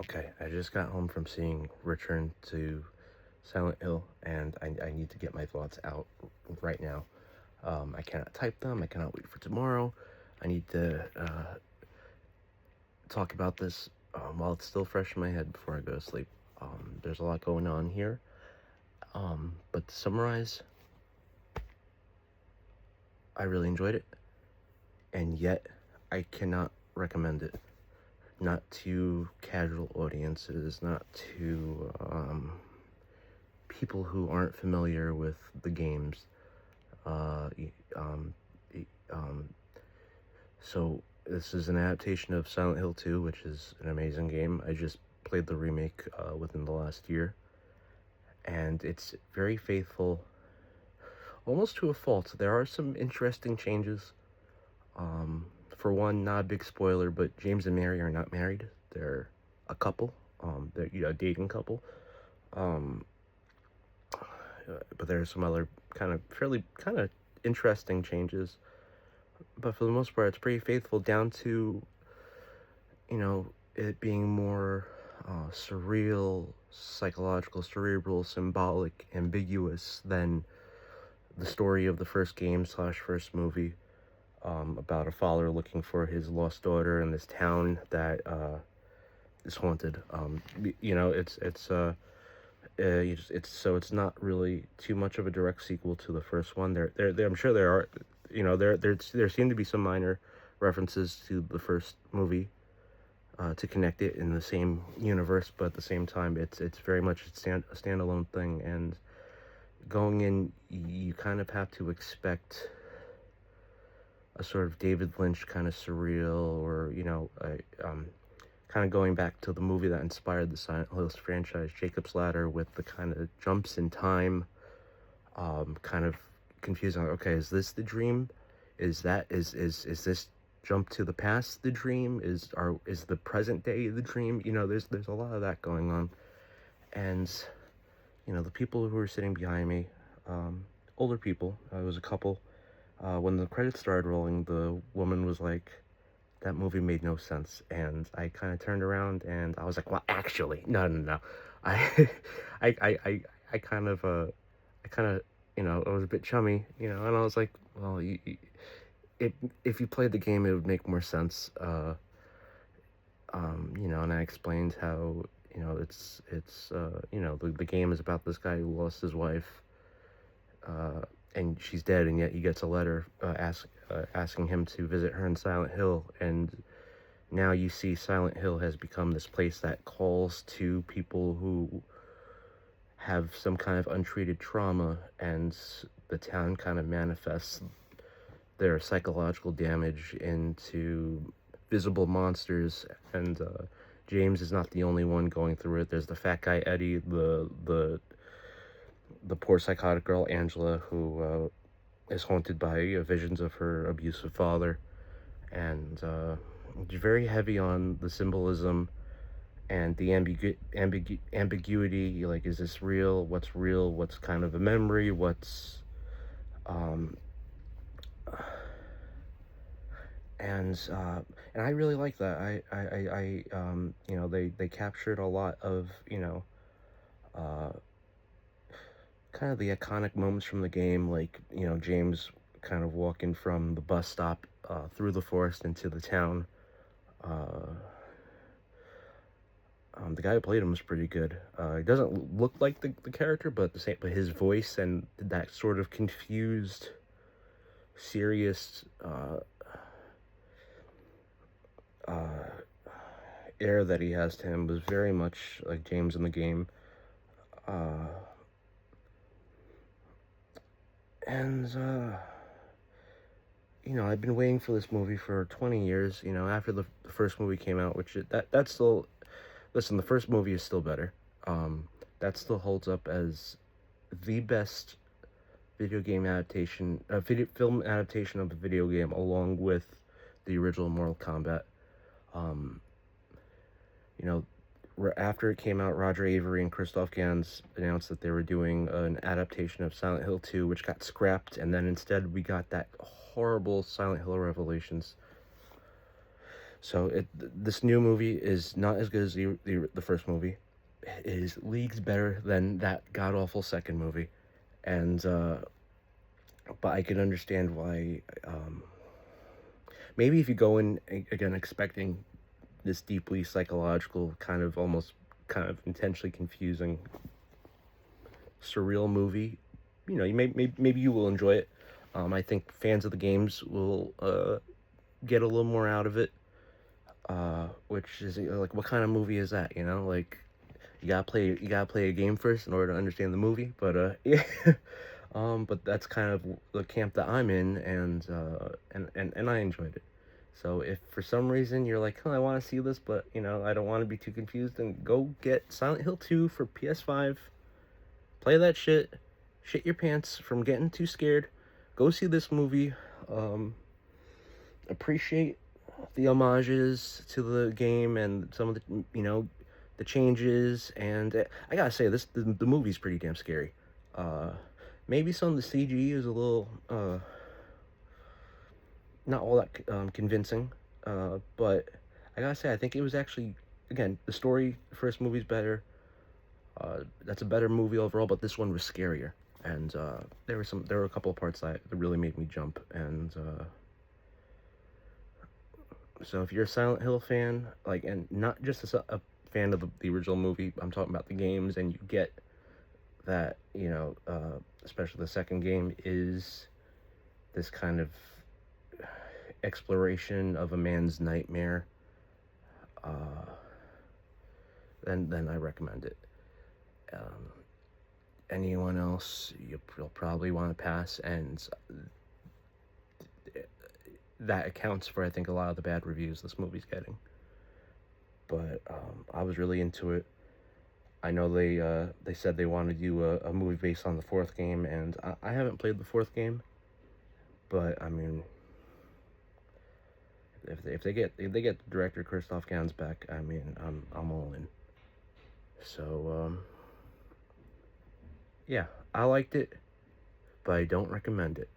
Okay, I just got home from seeing Return to Silent Hill, and I need to get my thoughts out right now. I cannot type them. I cannot wait for tomorrow. I need to talk about this while it's still fresh in my head before I go to sleep. There's a lot going on here. But to summarize, I really enjoyed it, and yet I cannot recommend it. Not to casual audiences, not to people who aren't familiar with the games. Uh, um, so this is an adaptation of Silent Hill 2, which is an amazing game. I just played the remake within the last year, and it's very faithful, almost to a fault. There are some interesting changes. For one, not a big spoiler, but James and Mary are not married. They're a couple. They're a dating couple. Um, but there are some other kind of interesting changes. But for the most part, it's pretty faithful down to, it being more surreal, psychological, cerebral, symbolic, ambiguous than the story of the first game slash first movie, about a father looking for his lost daughter in this town that is haunted. It's not really too much of a direct sequel to the first one. I'm sure there are, there seem to be some minor references to the first movie to connect it in the same universe, but at the same time, it's very much a standalone thing. And going in, you kind of have to expect a sort of David Lynch kind of surreal, or kind of going back to the movie that inspired the Silent Hills franchise, Jacob's Ladder, with the kind of jumps in time, kind of confusing. Like, okay, is this the dream? Is this jump to the past the dream? Is the present day the dream? There's a lot of that going on, and the people who were sitting behind me, older people. It was a couple. When the credits started rolling, the woman was like, that movie made no sense. And I kind of turned around and I was like, well, actually, no. I, I kind of, I was a bit chummy, and I was like, well, if you played the game, it would make more sense. And I explained how, the game is about this guy who lost his wife, and she's dead, and yet he gets a letter asking him to visit her in Silent Hill. And now you see Silent Hill has become this place that calls to people who have some kind of untreated trauma, and the town kind of manifests their psychological damage into visible monsters. And James is not the only one going through it. There's the fat guy Eddie, the poor psychotic girl Angela, who is haunted by visions of her abusive father, and very heavy on the symbolism and the ambiguity. Like, is this real? What's real? What's kind of a memory? What's and I really like that. They captured a lot of kind of the iconic moments from the game, like, James kind of walking from the bus stop through the forest into the town. The guy who played him was pretty good. He doesn't look like the character, but but his voice and that sort of confused, serious air that he has to him was very much like James in the game. I've been waiting for this movie for 20 years, after the first movie came out, which that's still, listen, the first movie is still better. That still holds up as the best video game adaptation, film adaptation of a video game, along with the original Mortal Kombat. After it came out, Roger Avery and Christophe Gans announced that they were doing an adaptation of Silent Hill 2, which got scrapped, and then instead we got that horrible Silent Hill Revelations. So this new movie is not as good as the first movie. It is leagues better than that god awful second movie, and but I can understand why. Maybe if you go in again expecting this deeply psychological, kind of almost kind of intentionally confusing, surreal movie, you know, maybe you will enjoy it. I think fans of the games will get a little more out of it. Which is like, what kind of movie is that? You know, like you gotta play a game first in order to understand the movie. But yeah, but that's kind of the camp that I'm in, and I enjoyed it. So if for some reason you're like, oh, I want to see this, but you know, I don't want to be too confused, then go get Silent Hill 2 for PS5. Play that shit your pants from getting too scared. Go see this movie. Um, Appreciate the homages to the game and some of the, you know, the changes. And I gotta say, the movie's pretty damn scary. Uh, Maybe some of the CG is a little not all that convincing, but I gotta say, I think it was actually, again, the story. The first movie's better. That's a better movie overall, but this one was scarier. And there were a couple of parts that really made me jump. And so if you're a Silent Hill fan, like, and not just a fan of the original movie, I'm talking about the games, and you get that, you know, especially the second game is this kind of exploration of a man's nightmare, uh, then I recommend it. Um, Anyone else, you'll probably want to pass, and that accounts for, I think, a lot of the bad reviews this movie's getting. But I was really into it. I know they said they want to do a movie based on the fourth game, and I haven't played the fourth game, but I mean, if they get director Christophe Gans back, I mean, I'm all in. So yeah, I liked it, but I don't recommend it.